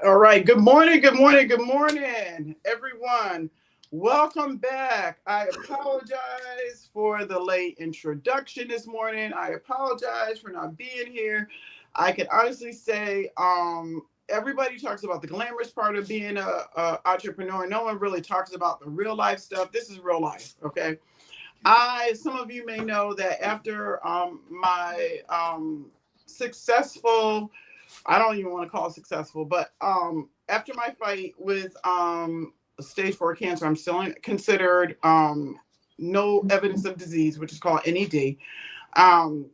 All right. Good morning. Good morning. Good morning, everyone. Welcome back. I apologize for the late introduction this morning. I apologize for not being here. I can honestly say, everybody talks about the glamorous part of being a entrepreneur. No one really talks about the real life stuff. This is real life. Okay. Some of you may know that after my successful, I don't even want to call it successful, but after my fight with stage 4 cancer, I'm still considered no evidence of disease, which is called NED. Um,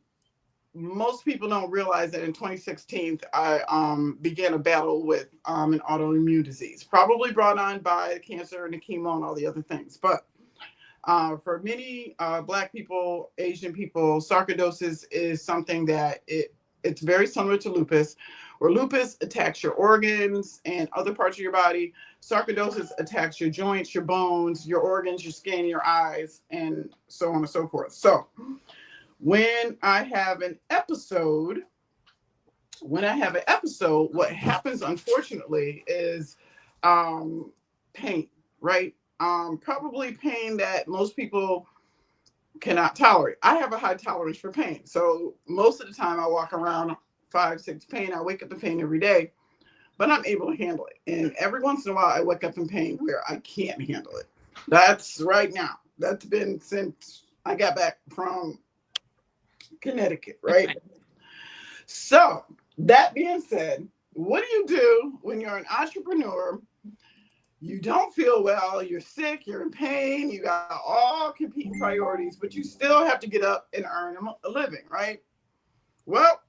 Most people don't realize that in 2016, I began a battle with an autoimmune disease, probably brought on by the cancer and the chemo and all the other things. But for many Black people, Asian people, sarcoidosis is something that it's very similar to lupus, where lupus attacks your organs and other parts of your body. Sarcoidosis attacks your joints, your bones, your organs, your skin, your eyes, and so on and so forth. So when I have an episode, what happens unfortunately is pain, right? Probably pain that most people cannot tolerate. I have a high tolerance for pain. So most of the time I walk around 5, 6 pain. I wake up in pain every day, but I'm able to handle it. And every once in a while I wake up in pain where I can't handle it. That's right now. That's been since I got back from Connecticut, right? So that being said, what do you do when you're an entrepreneur? You don't feel well, you're sick, you're in pain, you got all competing priorities, but you still have to get up and earn a living, right? Well,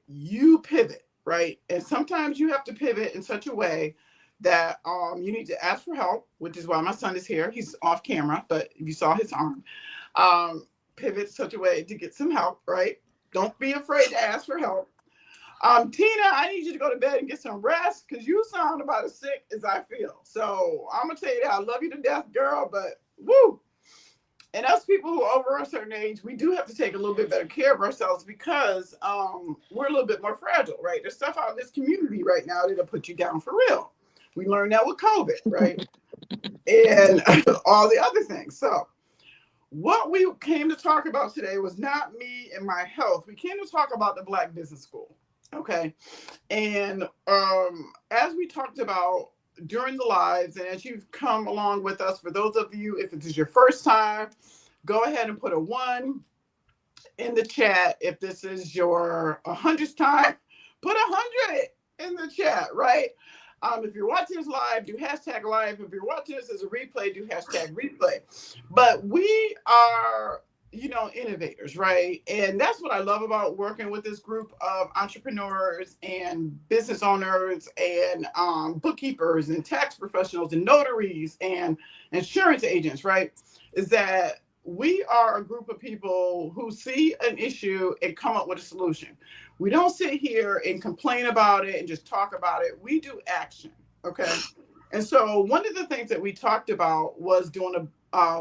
you pivot, right? And sometimes you have to pivot in such a way that you need to ask for help, which is why my son is here. He's off camera, but you saw his arm. Pivot such a way to get some help, right? Don't be afraid to ask for help. Tina, I need you to go to bed and get some rest because you sound about as sick as I feel. So I'm gonna tell you that I love you to death, girl, but woo. And us people who are over a certain age, we do have to take a little bit better care of ourselves because we're a little bit more fragile, right? There's stuff out in this community right now that'll put you down for real. We learned that with COVID, right? And all the other things. So what we came to talk about today was not me and my health. We came to talk about the Black Business School. Okay. And as we talked about during the lives, and as you've come along with us, for those of you, if it is your first time, go ahead and put a 1 in the chat. If this is your 100th time, put 100 in the chat, right? If you're watching this live, do hashtag live. If you're watching this as a replay, do hashtag replay. But we are, innovators, right? And that's what I love about working with this group of entrepreneurs and business owners and bookkeepers and tax professionals and notaries and insurance agents, right? Is that we are a group of people who see an issue and come up with a solution. We don't sit here and complain about it and just talk about it. We do action, okay? And so one of the things that we talked about was doing a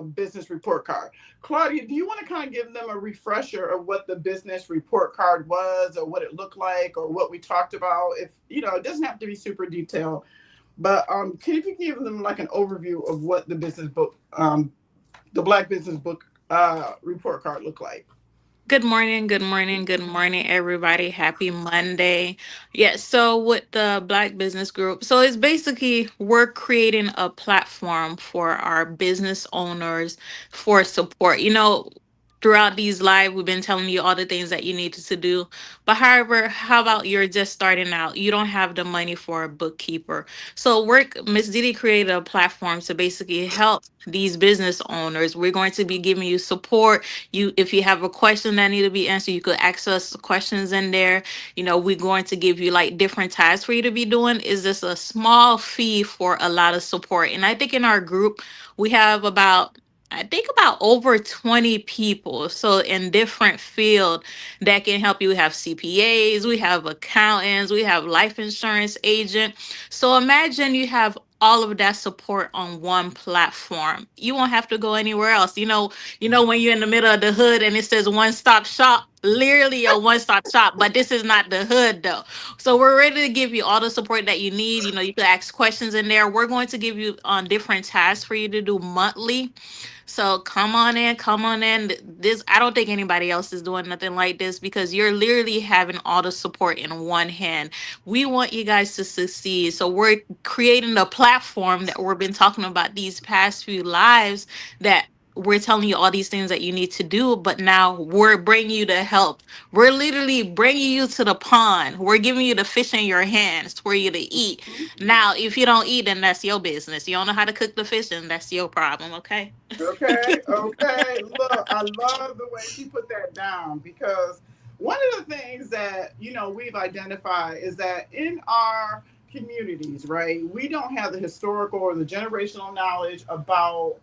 business report card. Claudia, do you want to kind of give them a refresher of what the business report card was or what it looked like or what we talked about? If, it doesn't have to be super detailed, but can you give them like an overview of what the business book, the Black Business Book report card looked like? Good morning, good morning, good morning, everybody. Happy Monday. Yeah, so with the Black Business Group, so it's basically we're creating a platform for our business owners for support. Throughout these live, we've been telling you all the things that you need to do. But however, how about you're just starting out? You don't have the money for a bookkeeper. So work Miss Didi created a platform to basically help these business owners. We're going to be giving you support. If you have a question that need to be answered, you could access the questions in there. We're going to give you like different tasks for you to be doing. Is this a small fee for a lot of support? And I think in our group we have about over 20 people. So in different field that can help you. We have CPAs, we have accountants, we have life insurance agent. So imagine you have all of that support on one platform. You won't have to go anywhere else. When you're in the middle of the hood and it says one stop shop, literally a one stop shop, but this is not the hood though. So we're ready to give you all the support that you need. You can ask questions in there. We're going to give you on different tasks for you to do monthly. So come on in, come on in. This I don't think anybody else is doing nothing like this because you're literally having all the support in one hand. We want you guys to succeed. So we're creating a platform that we've been talking about these past few lives that we're telling you all these things that you need to do, but now we're bringing you the help. We're literally bringing you to the pond. We're giving you the fish in your hands for you to eat. Now, if you don't eat, then that's your business. You don't know how to cook the fish, then that's your problem, okay? Okay, okay. Look, I love the way she put that down because one of the things that, we've identified is that in our communities, right, we don't have the historical or the generational knowledge about,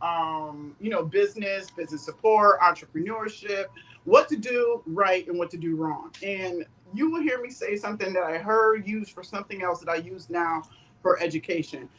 business support, entrepreneurship, what to do right and what to do wrong. And you will hear me say something that I heard used for something else that I use now for education.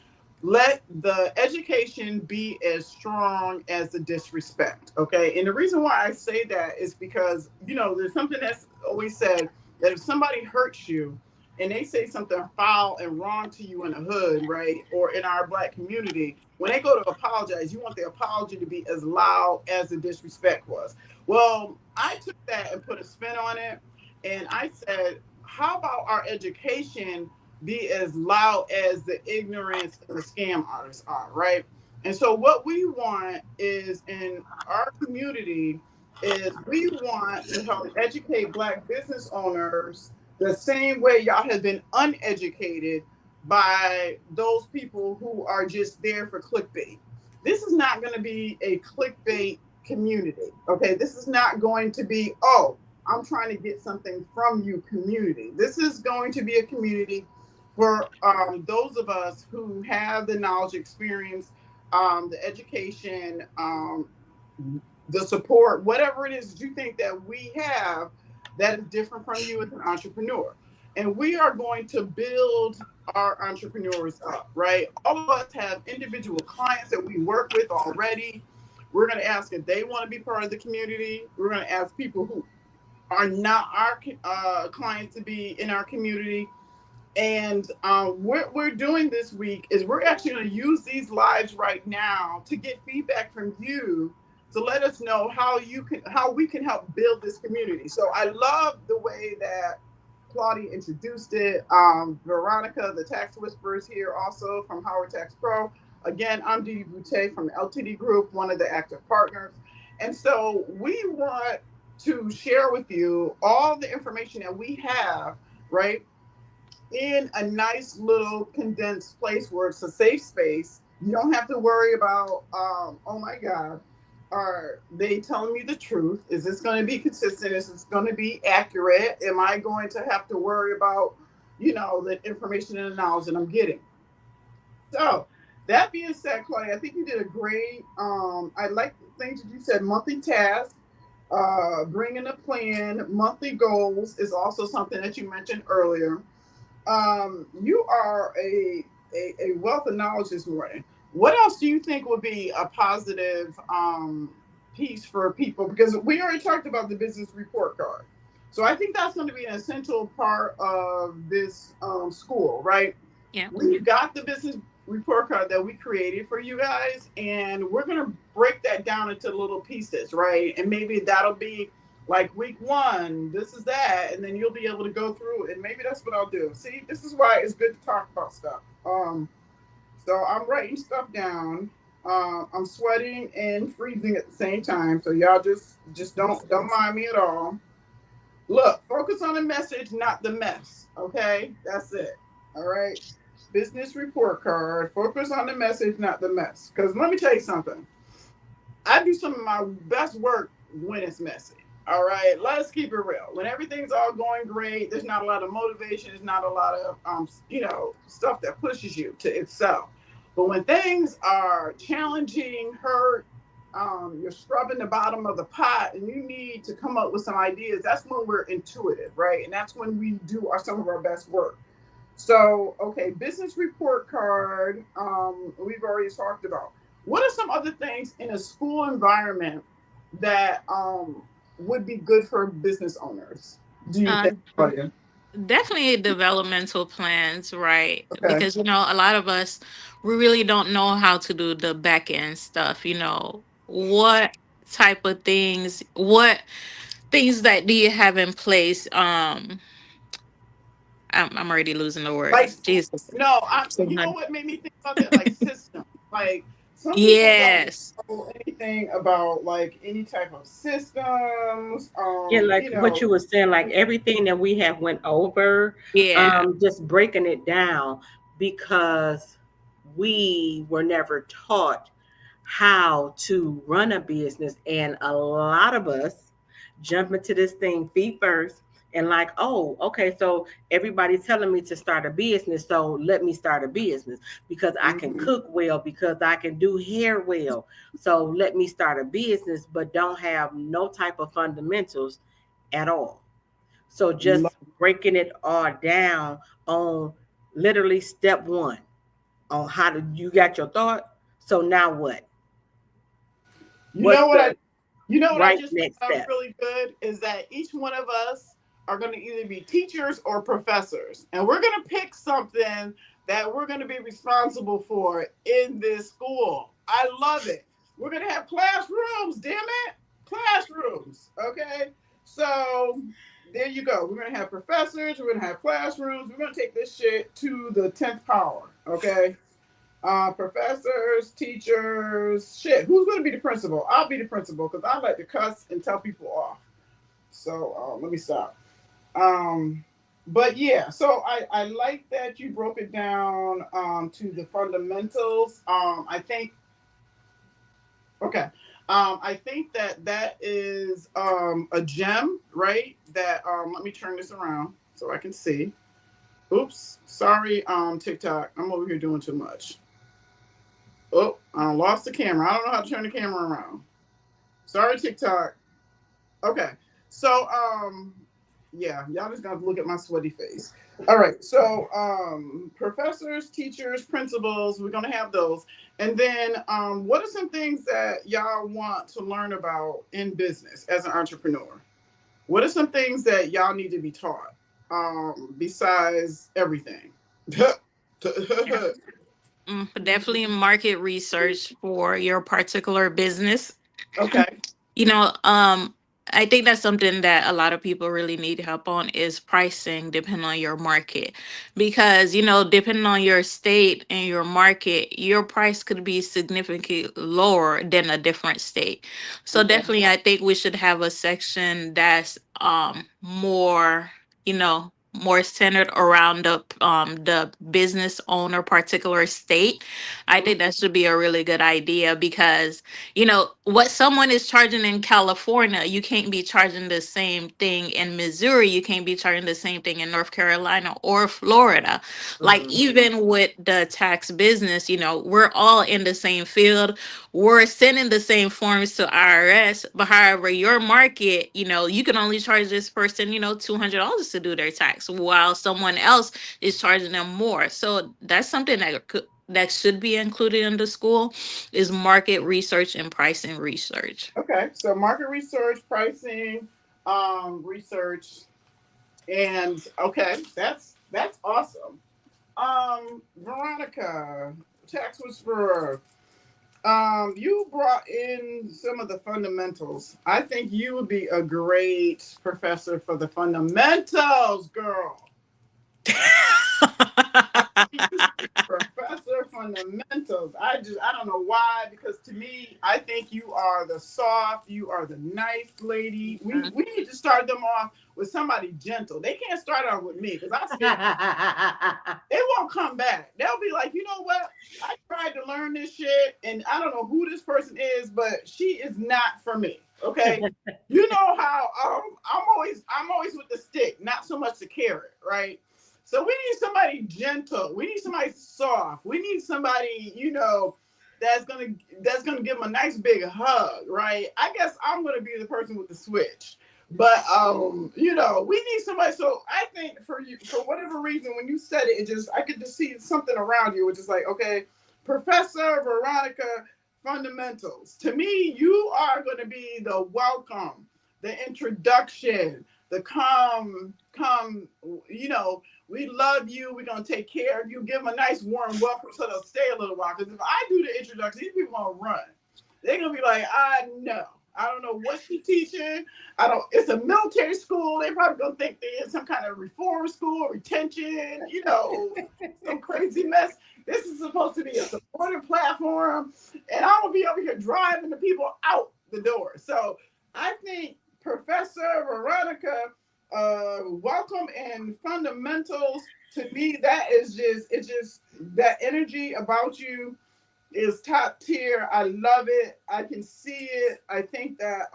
Let the education be as strong as the disrespect. Okay. And the reason why I say that is because, there's something that's always said that if somebody hurts you and they say something foul and wrong to you in the hood, right, or in our black community, when they go to apologize, you want the apology to be as loud as the disrespect was. Well, I took that and put a spin on it. And I said, how about our education be as loud as the ignorance and the scam artists are, right? And so what we want is in our community is we want to help educate black business owners the same way y'all have been uneducated by those people who are just there for clickbait. This is not going to be a clickbait community. Okay, this is not going to be, oh, I'm trying to get something from you community. This is going to be a community for those of us who have the knowledge, experience, the education, the support, whatever it is that you think that we have that is different from you as an entrepreneur. And we are going to build our entrepreneurs up, right? All of us have individual clients that we work with already. We're going to ask if they want to be part of the community. We're going to ask people who are not our clients to be in our community. And what we're doing this week is we're actually going to use these lives right now to get feedback from you to let us know how we can help build this community. So I love the way that Claudia introduced it. Veronica, the tax whisperers here also from Howard Tax Pro. Again, I'm Dee Boutte from LTD Group, one of the active partners. And so we want to share with you all the information that we have, right? In a nice little condensed place where it's a safe space. You don't have to worry about, oh my God, are they telling me the truth? Is this going to be consistent? Is this going to be accurate? Am I going to have to worry about, the information and the knowledge that I'm getting? So, that being said, Claudia, I think you did a great, I like the things that you said, monthly tasks, bringing a plan, monthly goals is also something that you mentioned earlier. You are a wealth of knowledge this morning. What else do you think would be a positive piece for people? Because we already talked about the business report card. So I think that's going to be an essential part of this school, right? Yeah. We've got the business report card that we created for you guys, and we're going to break that down into little pieces, right? And maybe that'll be like week one, this is that, and then you'll be able to go through, and maybe that's what I'll do. See, this is why it's good to talk about stuff. So I'm writing stuff down. I'm sweating and freezing at the same time, so y'all just don't mind me at all. Look, focus on the message, not the mess. Okay, that's it. All right. Business report card. Focus on the message, not the mess. Because let me tell you something. I do some of my best work when it's messy. All right, let's keep it real. When everything's all going great, there's not a lot of motivation. There's not a lot of stuff that pushes you to excel. But when things are challenging, hurt, you're scrubbing the bottom of the pot, and you need to come up with some ideas. That's when we're intuitive, right? And that's when we do some of our best work. So, okay, business report card. We've already talked about. What are some other things in a school environment that would be good for business owners? Do you Uh, think, Claudia? Definitely developmental plans, right? Okay. Because a lot of us, we really don't know how to do the back end stuff. What type of things, what things that do you have in place? I'm already losing the word. Like, Jesus. no, you know Someone- what made me think about that? Like system. Like some people don't Yes. know anything about like any type of systems. Yeah, like You what know, you were saying, like everything that we have went over, Yeah. just breaking it down because we were never taught how to run a business, and a lot of us jump into this thing feet first and like, oh, okay, so everybody's telling me to start a business, so let me start a business because I can hmm cook well, because I can do hair well, so let me start a business, but don't have no type of fundamentals at all. So just breaking it all down on literally step one on how to, you got your thought. So now what? you What's know what I the You know what I right just next found step? really good is that each one of us are going to either be teachers or professors, and we're going to pick something that we're going to be responsible for in this school. I love it. We're going to have classrooms, damn it, classrooms. Okay, so there you go. We're going to have professors. We're going to have classrooms. We're going to take this shit to the 10th power. Okay, professors, teachers, shit. Who's going to be the principal? I'll be the principal because I like to cuss and tell people off. So let me stop. Um, but yeah, so I like that you broke it down to the fundamentals. I think okay. I think that that is a gem, right? That let me turn this around so I can see. Oops, sorry, TikTok. I'm over here doing too much. Oh, I lost the camera. I don't know how to turn the camera around. Sorry, TikTok. Okay. So, yeah, y'all just gotta look at my sweaty face. All right. So, professors, teachers, principals, we're gonna have those. And then, what are some things that y'all want to learn about in business as an entrepreneur? What are some things that y'all need to be taught? Besides everything. Definitely market research for your particular business. Okay. You know, I think that's something that a lot of people really need help on is pricing depending on your market. Because, depending on your state and your market, your price could be significantly lower than a different state. So Okay. definitely I think we should have a section that's more, more centered around the business owner particular state. I Mhm. think that should be a really good idea because what someone is charging in California, you can't be charging the same thing in Missouri, you can't be charging the same thing in North Carolina or Florida. Like Hmm. even with the tax business, we're all in the same field, we're sending the same forms to IRS, but however your market, you can only charge this person, $200 to do their tax while someone else is charging them more. So that's something that should be included in the school is market research and pricing research. Okay, so market research, pricing, research, and okay, that's awesome. Veronica, tax whisperer, you brought in some of the fundamentals. I think you would be a great professor for the fundamentals, girl. Professor Fundamentals. I don't know why, because to me, I think you are the soft, you are the nice lady. We need to start them off with somebody gentle. They can't start off with me because I see they won't come back. They'll be like, you know what? I tried to learn this shit, and I don't know who this person is, but she is not for me. Okay, you know how I'm always with the stick, not so much the carrot, right? So we need somebody gentle. We need somebody soft. We need somebody, that's gonna give them a nice big hug, right? I guess I'm gonna be the person with the switch. But we need somebody. So I think for you, for whatever reason, when you said it, I could just see something around you, which is like, okay, Professor Veronica, fundamentals. To me, you are going to be the welcome, the introduction, the come. We love you. We're gonna take care of you. Give them a nice warm welcome so they'll stay a little while. Because if I do the introduction, these people gonna run. They're gonna be like, I know. I don't know what she's teaching. I don't. It's a military school. They probably gonna think they're in some kind of reform school, retention. Some crazy mess. This is supposed to be a supportive platform, and I'm gonna be over here driving the people out the door. So I think Professor Veronica, welcome and fundamentals. To me, that is just that energy about you is top tier. I love it. I can see it. I think that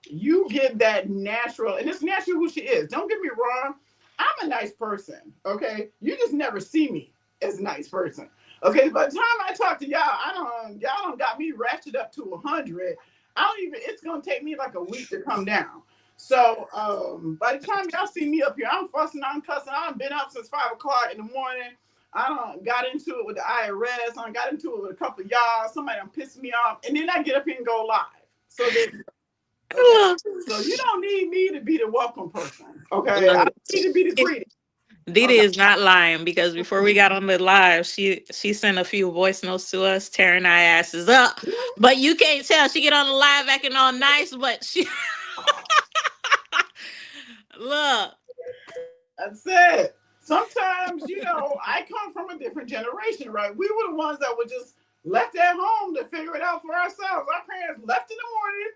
you give that natural, and it's natural who she is. Don't get me wrong. I'm a nice person. Okay. You just never see me as a nice person. Okay. By the time I talk to y'all don't got me ratcheted up to 100. It's gonna take me like a week to come down. So by the time y'all see me up here, I'm fussing, I'm cussing, I've been up since 5 o'clock in the morning. I don't got into it with the IRS. I got into it with a couple of y'all. Somebody done pissed me off, and then I get up here and go live. So okay. So you don't need me to be the welcome person. Okay, I need to be the greeting. Didi Okay. is not lying because before we got on the live, she sent a few voice notes to us, tearing our asses up. But you can't tell. She get on the live acting all nice, but she look. That's it. Sometimes, I come from a different generation, right? We were the ones that were just left at home to figure it out for ourselves. Our parents left in the morning,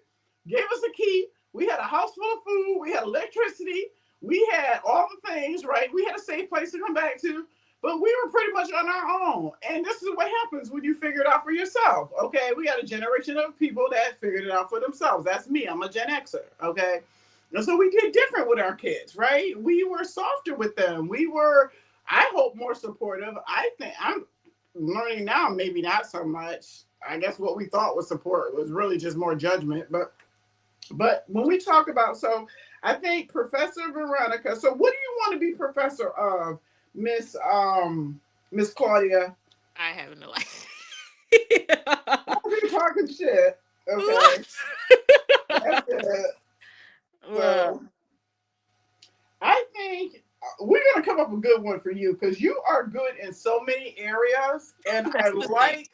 gave us a key. We had a house full of food. We had electricity. We had all the things, right? We had a safe place to come back to, but we were pretty much on our own. And this is what happens when you figure it out for yourself. Okay. We got a generation of people that figured it out for themselves. That's me. I'm a Gen Xer. Okay. And so we did different with our kids, right? We were softer with them. We were, I hope, more supportive. I think I'm learning now, maybe not so much. I guess what we thought was support was really just more judgment. But when we talk about, so I think Professor Veronica, so what do you want to be professor of, Miss Claudia? I have no idea. I'll be talking shit. Okay. That's it. So I think we're gonna come up with a good one for you because you are good in so many areas, and I like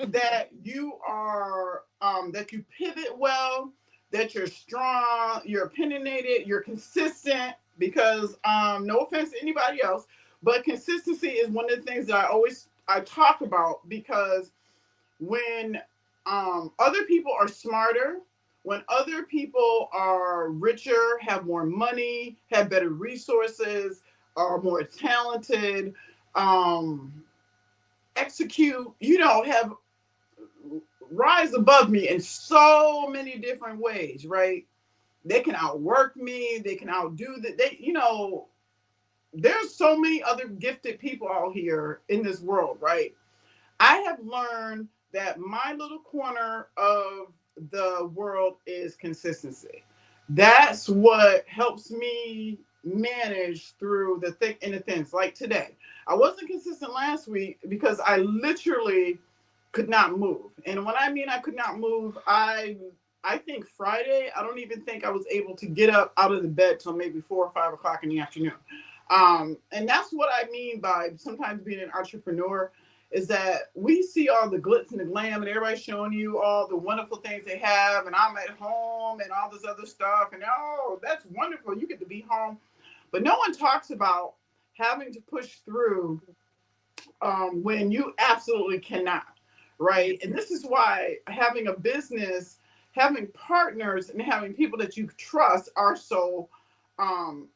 that you are that you pivot well, that you're strong, you're opinionated, you're consistent. Because no offense to anybody else, but consistency is one of the things that I talk about because when other people are smarter, when other people are richer, have more money, have better resources, are more talented, execute, have rise above me in so many different ways, right? They can outwork me, they can outdo that. There's so many other gifted people out here in this world, right? I have learned that my little corner of the world is consistency. That's what helps me manage through the thick and the thins. Like today, I wasn't consistent last week because I literally could not move. And when I mean I could not move, I think Friday, I don't even think I was able to get up out of the bed till maybe 4 or 5 o'clock in the afternoon. And that's what I mean by sometimes being an entrepreneur is that we see all the glitz and the glam and everybody's showing you all the wonderful things they have. And I'm at home and all this other stuff. And that's wonderful. You get to be home. But no one talks about having to push through when you absolutely cannot. Right. And this is why having a business, having partners and having people that you trust are so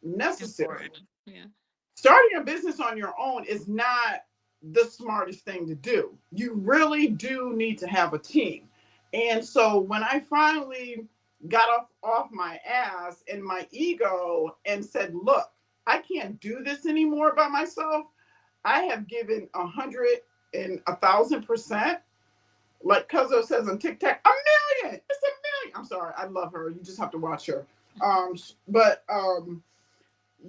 necessary. Yeah. Starting a business on your own is not the smartest thing to do. You really do need to have a team. And so when I finally got off my ass and my ego and said, look, I can't do this anymore by myself. I have given 100 and 1,000%. Like Cuzzo says on TikTok, a million. It's a I'm sorry, I love her. You just have to watch her. But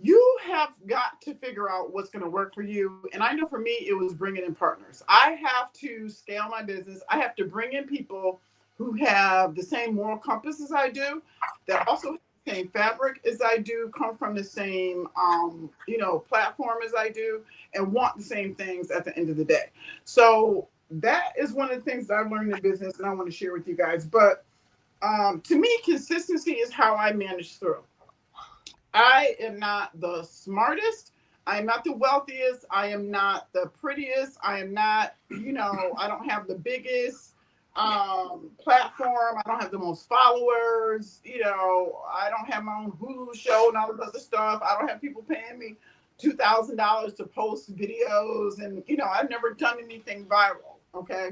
you have got to figure out what's going to work for you. And I know for me, it was bringing in partners. I have to scale my business. I have to bring in people who have the same moral compass as I do, that also have the same fabric as I do, come from the same, platform as I do, and want the same things at the end of the day. So that is one of the things that I've learned in business, and I want to share with you guys. But to me, consistency is how I manage through. I am not the smartest. I am not the wealthiest. I am not the prettiest. I am not, I don't have the biggest platform. I don't have the most followers. I don't have my own Hulu show and all this other stuff. I don't have people paying me $2,000 to post videos. And, I've never done anything viral. Okay.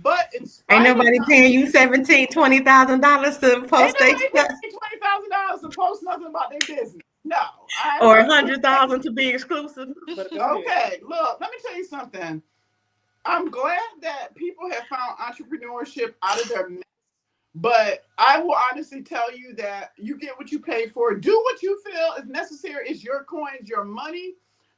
But in Ain't spite of nobody paying you $17,000-$20,000 to ain't post their nobody stuff, paying me $20,000 to post nothing about their business. No, I'm or not. $100,000 to be exclusive. But Okay, look, let me tell you something. I'm glad that people have found entrepreneurship out of their mess, but I will honestly tell you that you get what you pay for. Do what you feel is necessary. It's your coins, your money.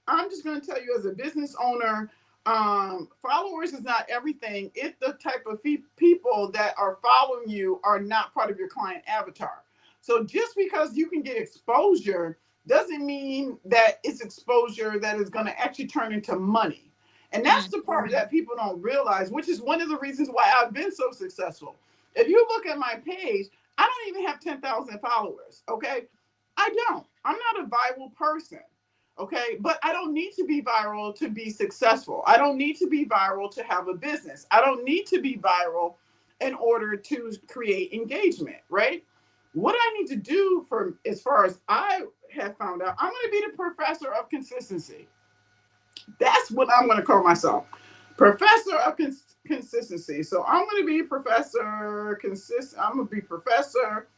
I'm just going to tell you, as a business owner, followers is not everything if the type of people that are following you are not part of your client avatar. So just because you can get exposure doesn't mean that it's exposure that is going to actually turn into money. And that's the part that people don't realize, which is one of the reasons why I've been so successful. If you look at my page, I don't even have 10,000 followers. Okay. I don't. I'm not a viral person. Okay. But I don't need to be viral to be successful. I don't need to be viral to have a business. I don't need to be viral in order to create engagement. Right. What I need to do, for as far as I have found out, I'm going to be the professor of consistency. That's what I'm going to call myself. Professor of consistency. So I'm going to be I'm going to be professor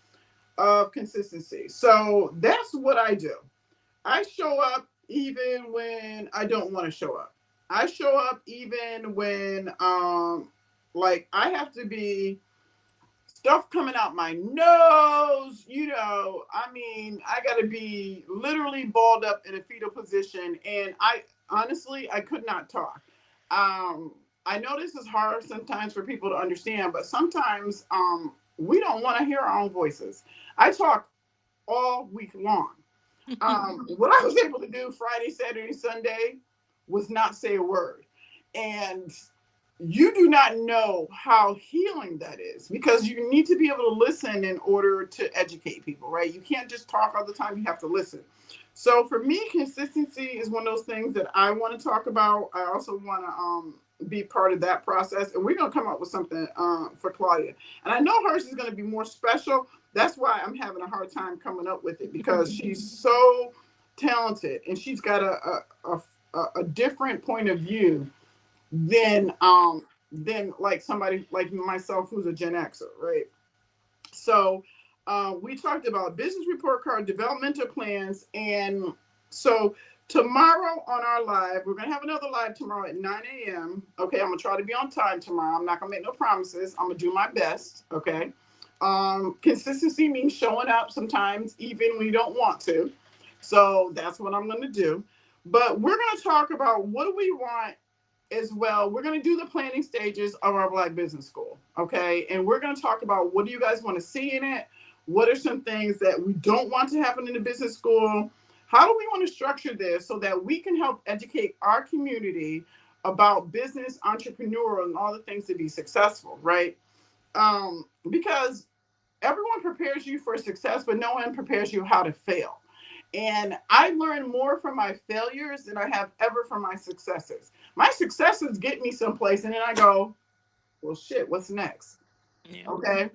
of consistency. So that's what I do. I show up even when I don't want to show up. I show up even when like I have to be stuff coming out my nose, I mean, I got to be literally balled up in a fetal position. And I could not talk. I know this is hard sometimes for people to understand, but sometimes we don't want to hear our own voices. I talk all week long. What I was able to do Friday, Saturday, Sunday was not say a word. And you do not know how healing that is, because you need to be able to listen in order to educate people, right? You can't just talk all the time. You have to listen. So for me, consistency is one of those things that I want to talk about. I also want to be part of that process. And we're going to come up with something for Claudia. And I know hers is going to be more special. That's why I'm having a hard time coming up with it, because she's so talented and she's got a different point of view than like somebody like myself who's a Gen Xer, right? So we talked about business report card, developmental plans, and so tomorrow on our live, we're gonna have another live tomorrow at 9 a.m. Okay, I'm gonna try to be on time tomorrow. I'm not gonna make no promises. I'm gonna do my best. Okay. Consistency means showing up sometimes even when you don't want to. So that's what I'm gonna do. But we're gonna talk about what do we want as well. We're going to do the planning stages of our Black Business School. Okay. And we're going to talk about what do you guys want to see in it? What are some things that we don't want to happen in the business school? How do we want to structure this so that we can help educate our community about business, entrepreneurial, and all the things to be successful, right? Because everyone prepares you for success, but no one prepares you how to fail. And I learn more from my failures than I have ever from my successes. My successes get me someplace, and then I go, well, shit, what's next? Yeah. Okay?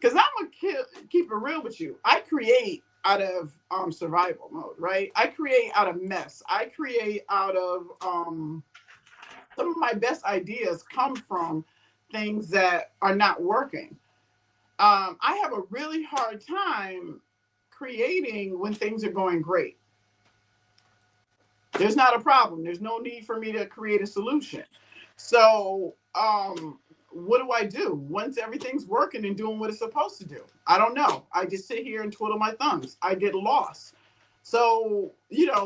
Because I'm going to keep it real with you. I create out of survival mode, right? I create out of mess. I create out of some of my best ideas come from things that are not working. I have a really hard time creating when things are going great. There's not a problem. There's no need for me to create a solution. So what do I do once everything's working and doing what it's supposed to do? I don't know. I just sit here and twiddle my thumbs. I get lost. So,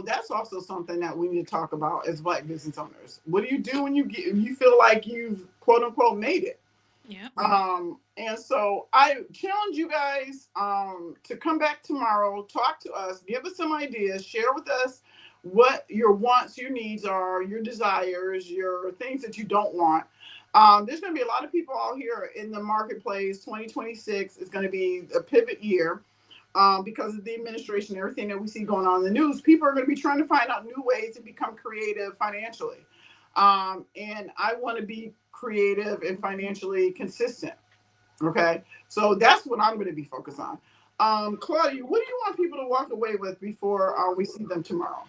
that's also something that we need to talk about as Black business owners. What do you do when you feel like you've quote unquote made it? Yeah. And so I challenge you guys to come back tomorrow, talk to us, give us some ideas, share with us what your wants, your needs are, your desires, your things that you don't want. There's going to be a lot of people out here in the marketplace. 2026 is going to be a pivot year because of the administration, everything that we see going on in the news. People are going to be trying to find out new ways to become creative financially. And I want to be creative and financially consistent. Okay. So that's what I'm going to be focused on. Claudia, what do you want people to walk away with before we see them tomorrow?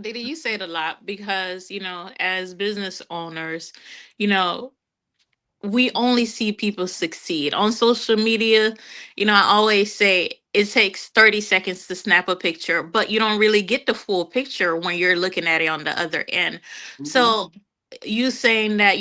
Didi, you say it a lot because, as business owners, you know, we only see people succeed on social media. I always say it takes 30 seconds to snap a picture, but you don't really get the full picture when you're looking at it on the other end. Mm-hmm. So, you saying that,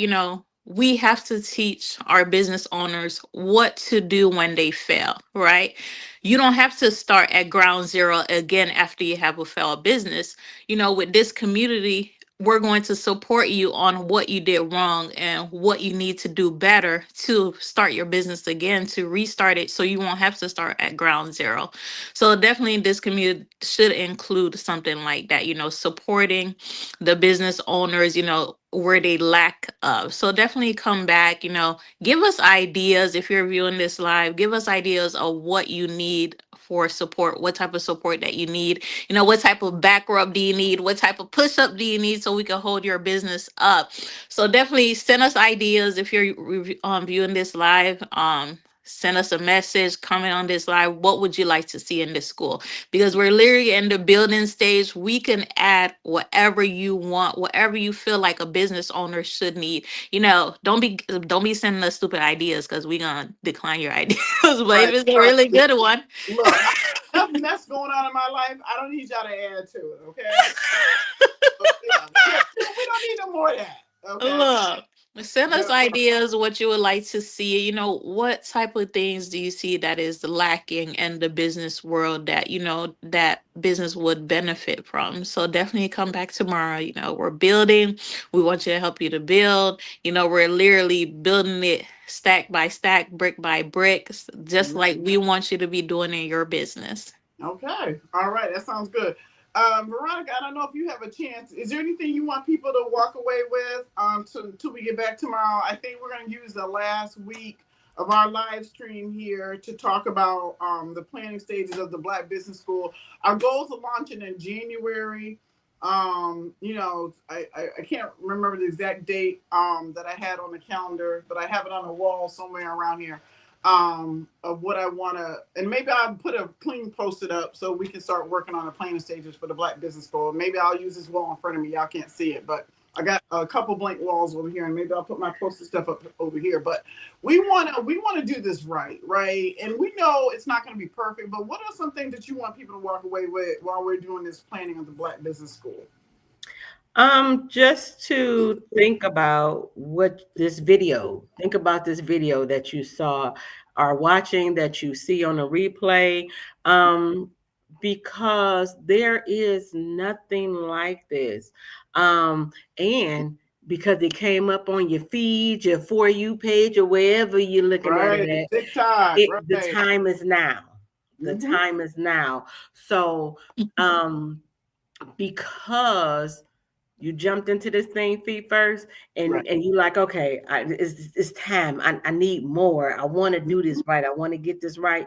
we have to teach our business owners what to do when they fail, right? You don't have to start at ground zero again after you have a failed business. With this community, we're going to support you on what you did wrong and what you need to do better to start your business again, to restart it so you won't have to start at ground zero. So definitely this community should include something like that, supporting the business owners, where they lack of. So definitely come back, give us ideas if you're viewing this live, give us ideas of what you need for support, what type of support that you need, what type of back rub do you need, what type of push up do you need so we can hold your business up. So definitely send us ideas if you're viewing this live. Send us a message, comment on this live. What would you like to see in this school? Because we're literally in the building stage. We can add whatever you want, whatever you feel like a business owner should need. Don't be sending us stupid ideas because we're gonna decline your ideas. But if Right. it's a Right. really good one, Look, I have enough mess going on in my life. I don't need y'all to add to it. Okay. So, yeah, we don't need no more of that. Okay. look, send us But ideas what you would like to see. What type of things do you see that is lacking in the business world that that business would benefit from? So definitely come back tomorrow. We're building. We want you to help you to build. We're literally building it stack by stack, brick by brick, just like we want you to be doing in your business. okay. All right. That sounds good. Veronica, I don't know if you have a chance. Is there anything you want people to walk away with till we get back tomorrow? I think we're going to use the last week of our live stream here to talk about the planning stages of the Black Business School. Our goals are launching in January. I can't remember the exact date that I had on the calendar, but I have it on the wall somewhere around here of what I want to, and maybe I'll put a clean post-it up so we can start working on the planning stages for the Black Business School. Maybe I'll use this wall in front of me. Y'all can't see it, but I got a couple blank walls over here, and maybe I'll put my post-it stuff up over here. But we want to do this right? And we know it's not going to be perfect, but what are some things that you want people to walk away with while we're doing this planning of the Black Business School? Just to think about this video that you saw are watching, that you see on a replay, because there is nothing like this. And because it came up on your feed, your For You page, or wherever you're looking at it Right, at, TikTok, the right? time is now. The Mm-hmm. time is now. So, because you jumped into this thing feet first, Right. and you like, okay, it's time. I need more. I want to do this right. I want to get this right.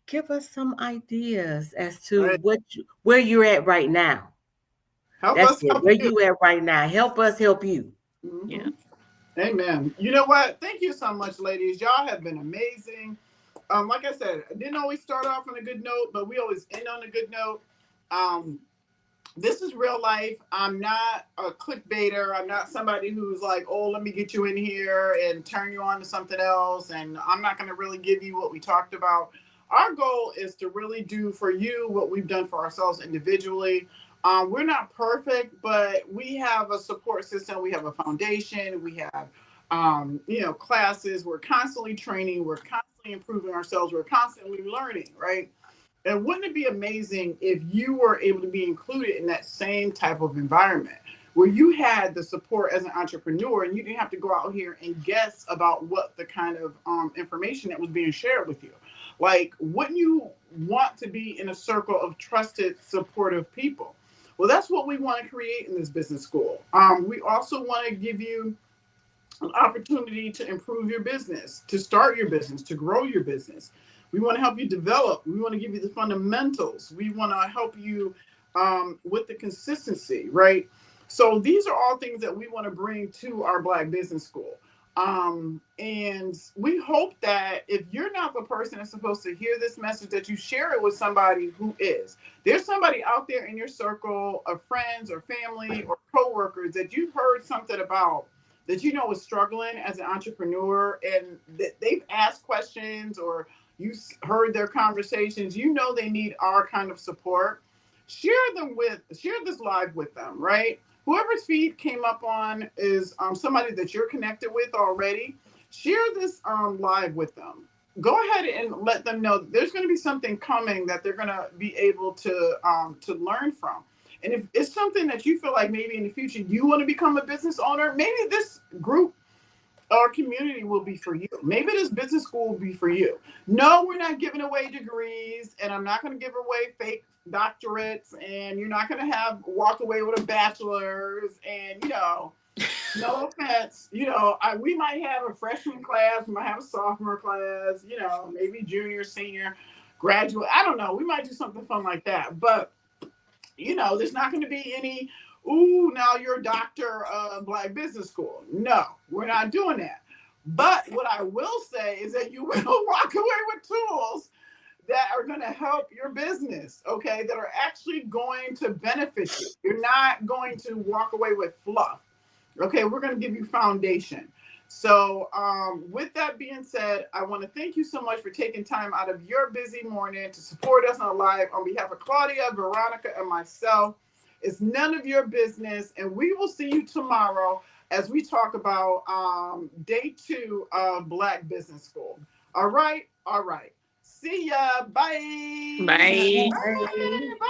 Give us some ideas as to Right. where you're at right now. Help That's us it. help Where you. you at right now? Help us help you. Yeah. Mm-hmm. Amen. You know what? Thank you so much, ladies. Y'all have been amazing. Like I said, I didn't always start off on a good note, but we always end on a good note. Um, this is real life. I'm not a clickbaiter. I'm not somebody who's like, oh, let me get you in here and turn you on to something else. And I'm not going to really give you what we talked about. Our goal is to really do for you what we've done for ourselves individually. We're not perfect, but we have a support system. We have a foundation. We have classes. We're constantly training. We're constantly improving ourselves. We're constantly learning, right? And wouldn't it be amazing if you were able to be included in that same type of environment where you had the support as an entrepreneur and you didn't have to go out here and guess about what the kind of information that was being shared with you? Like, wouldn't you want to be in a circle of trusted, supportive people? Well, that's what we want to create in this business school. We also want to give you an opportunity to improve your business, to start your business, to grow your business. We want to help you develop. We want to give you the fundamentals. We want to help you with the consistency, right? So these are all things that we want to bring to our Black Business School. And we hope that if you're not the person that's supposed to hear this message, that you share it with somebody who is. There's somebody out there in your circle of friends or family or coworkers that you've heard something about that is struggling as an entrepreneur, and that they've asked questions or you heard their conversations, they need our kind of support. Share this live with them, right? Whoever's feed came up on is somebody that you're connected with already. Share this live with them. Go ahead and let them know that there's going to be something coming that they're going to be able to learn from. And if it's something that you feel like maybe in the future you want to become a business owner, maybe this group or community will be for you. Maybe this business school will be for you. No, we're not giving away degrees, and I'm not going to give away fake doctorates, and you're not going to walk away with a bachelor's, and no offense, we might have a freshman class, we might have a sophomore class, maybe junior, senior, graduate. I don't know. We might do something fun like that, but there's not going to be any, ooh, now you're a doctor of Black Business School. No, we're not doing that. But what I will say is that you will walk away with tools that are going to help your business, okay, that are actually going to benefit you. You're not going to walk away with fluff. Okay, we're going to give you foundation. So with that being said, I want to thank you so much for taking time out of your busy morning to support us on live. On behalf of Claudia, Veronica, and myself, it's none of your business. And we will see you tomorrow as we talk about day 2 of Black Business School. All right. See ya. Bye. Bye. Bye. Bye.